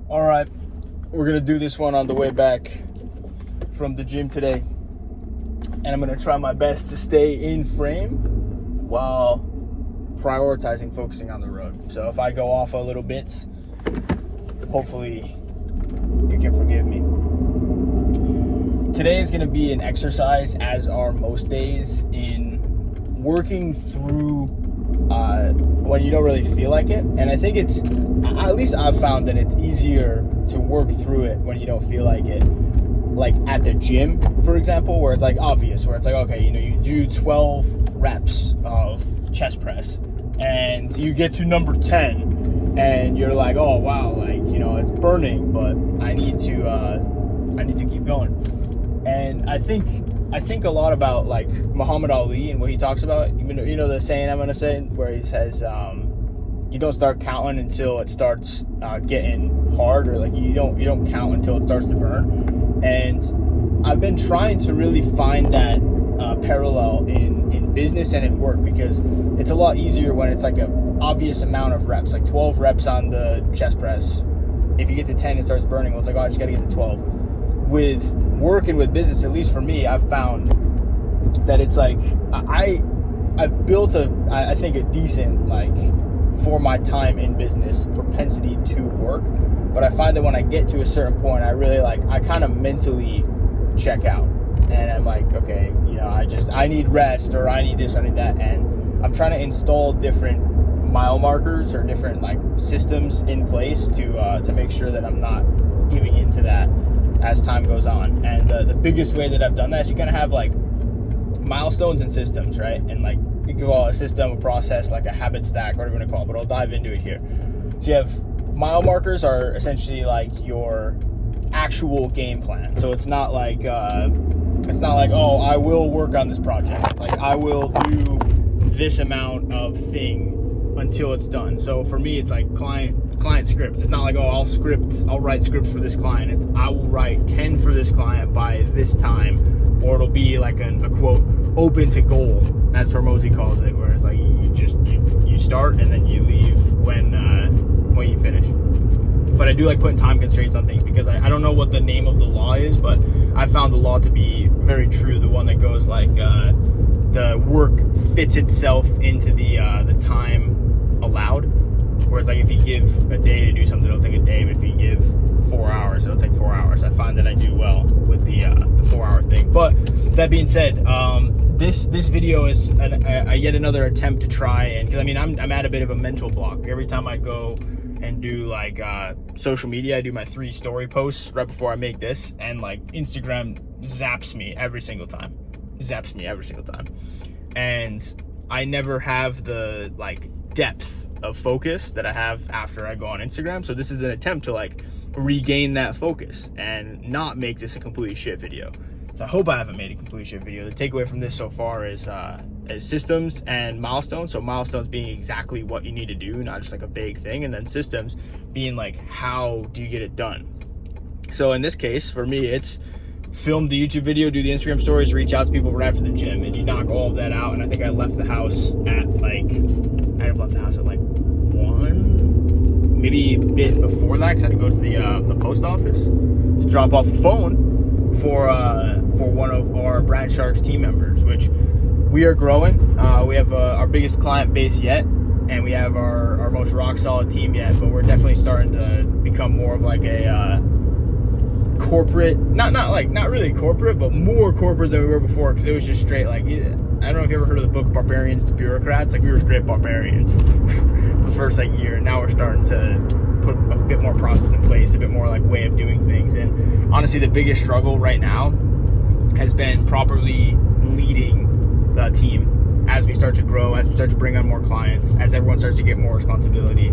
All right, we're gonna do this one on the way back from the gym today, and I'm gonna try my best to stay in frame while prioritizing focusing on the road. So if I go off a little bit, hopefully you can forgive me. Today is gonna be an exercise, as are most days, in working through when you don't really feel like it. And I think it's, at least I've found that it's easier to work through it when you don't feel like it. Like at the gym, for example, where it's like obvious, where it's like, okay, you do 12 reps of chest press and you get to number 10 and you're like, oh wow, like, it's burning, but I need to keep going. And I think a lot about like Muhammad Ali and what he talks about. The saying I'm gonna say, where he says, you don't start counting until it starts getting hard, or like you don't count until it starts to burn. And I've been trying to really find that parallel in business and in work, because it's a lot easier when it's like an obvious amount of reps, like 12 reps on the chest press. If you get to 10, it starts burning. Well, it's like, oh, I just got to get to 12. With work and with business, at least for me, I've found that it's like I've built I think a decent, like, for my time in business, propensity to work. But I find that when I get to a certain point, I kind of mentally check out, and I'm like, okay, I need rest, or I need this, I need that. And I'm trying to install different mile markers or different like systems in place to make sure that I'm not giving into that as time goes on. And the biggest way that I've done that is you kind of have like milestones and systems, right? And like you can call it a system, a process, like a habit stack, whatever you want to call it, but I'll dive into it here. So you have mile markers are essentially like your actual game plan. So it's not like oh, I will work on this project. It's like I will do this amount of thing until it's done. So for me, it's like client scripts. It's not like, oh, I'll write scripts for this client. It's I will write 10 for this client by this time, or it'll be like a quote, open to goal. That's what Hormozi calls it, where it's like you start and then you leave when you finish. But I do like putting time constraints on things, because I don't know what the name of the law is, but I found the law to be very true. The one that goes like the work fits itself into the time allowed. Whereas like if you give a day to do something, it'll take a day, but if you give 4 hours, it'll take 4 hours. I find that I do well with the 4-hour thing. But that being said, this video is yet another attempt to try, and because I'm at a bit of a mental block. Every time I go and do like social media, I do my 3 story posts right before I make this, and like Instagram zaps me every single time. And I never have the like depth of focus that I have after I go on Instagram. So this is an attempt to like regain that focus and not make this a completely shit video. So I hope I haven't made a completely shit video. The takeaway from this so far is systems and milestones. So milestones being exactly what you need to do, not just like a vague thing, and then systems being like, how do you get it done? So in this case, for me, it's film the YouTube video, do the Instagram stories, reach out to people right after the gym, and you knock all of that out. And I think I left the house at like 1, maybe a bit before that, because I had to go to the post office to drop off a phone for one of our Brand Sharks team members, which we are growing. We have our biggest client base yet, and we have our most rock solid team yet, but we're definitely starting to become more of like a corporate, not really corporate, but more corporate than we were before, because it was just straight like, I don't know if you ever heard of the book Barbarians to Bureaucrats. Like, we were great barbarians the first like year, and now we're starting to put a bit more process in place, a bit more like way of doing things. And honestly, the biggest struggle right now has been properly leading the team as we start to grow, as we start to bring on more clients, as everyone starts to get more responsibility,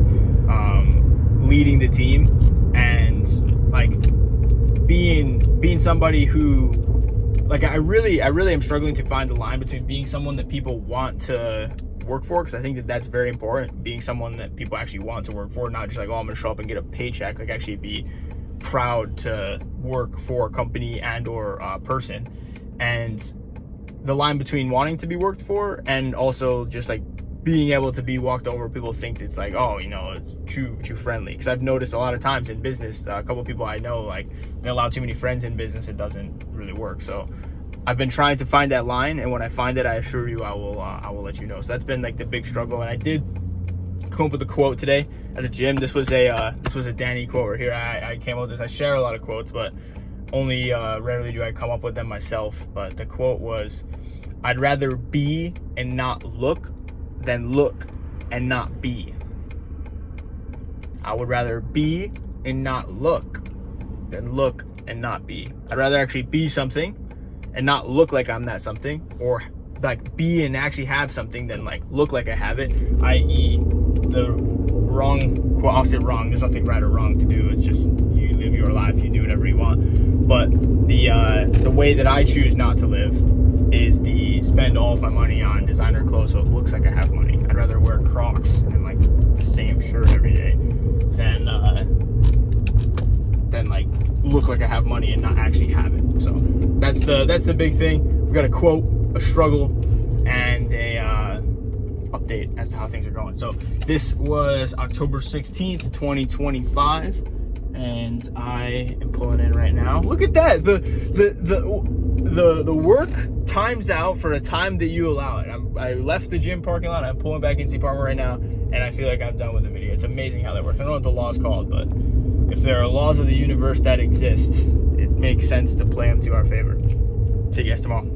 leading the team, and like being somebody who, like, I really am struggling to find the line between being someone that people want to work for, because I think that that's very important, being someone that people actually want to work for, not just like, oh, I'm gonna show up and get a paycheck, like actually be proud to work for a company and or person. And the line between wanting to be worked for and also just like being able to be walked over, people think it's like, oh, it's too friendly. Because I've noticed a lot of times in business, a couple of people I know, like, they allow too many friends in business, it doesn't really work. So I've been trying to find that line, and when I find it, I assure you I will let you know. So that's been like the big struggle. And I did come up with a quote today at the gym. This was a Danny quote right here. I came up with this. I share a lot of quotes, but only rarely do I come up with them myself. But the quote was, I'd rather be and not look than look and not be. I would rather be and not look than look and not be. I'd rather actually be something and not look like I'm that something, or like be and actually have something than like look like I have it, i.e. the wrong quote. I'll say wrong, there's nothing right or wrong to do, it's just you live your life, you do whatever you want. But the way that I choose not to live is spend all of my money on designer clothes so it looks like I have money. I'd rather wear Crocs and like the same shirt every day than like look like I have money and not actually have it. So that's the big thing. We've got a quote, a struggle, and a update as to how things are going. So this was October 16th, 2025. And I am pulling in right now. Look at that. The work times out for the time that you allow it. I left the gym parking lot. I'm pulling back into Parma right now, and I feel like I'm done with the video. It's amazing how that works. I don't know what the law is called, but if there are laws of the universe that exist, it makes sense to play them to our favor. See you guys tomorrow.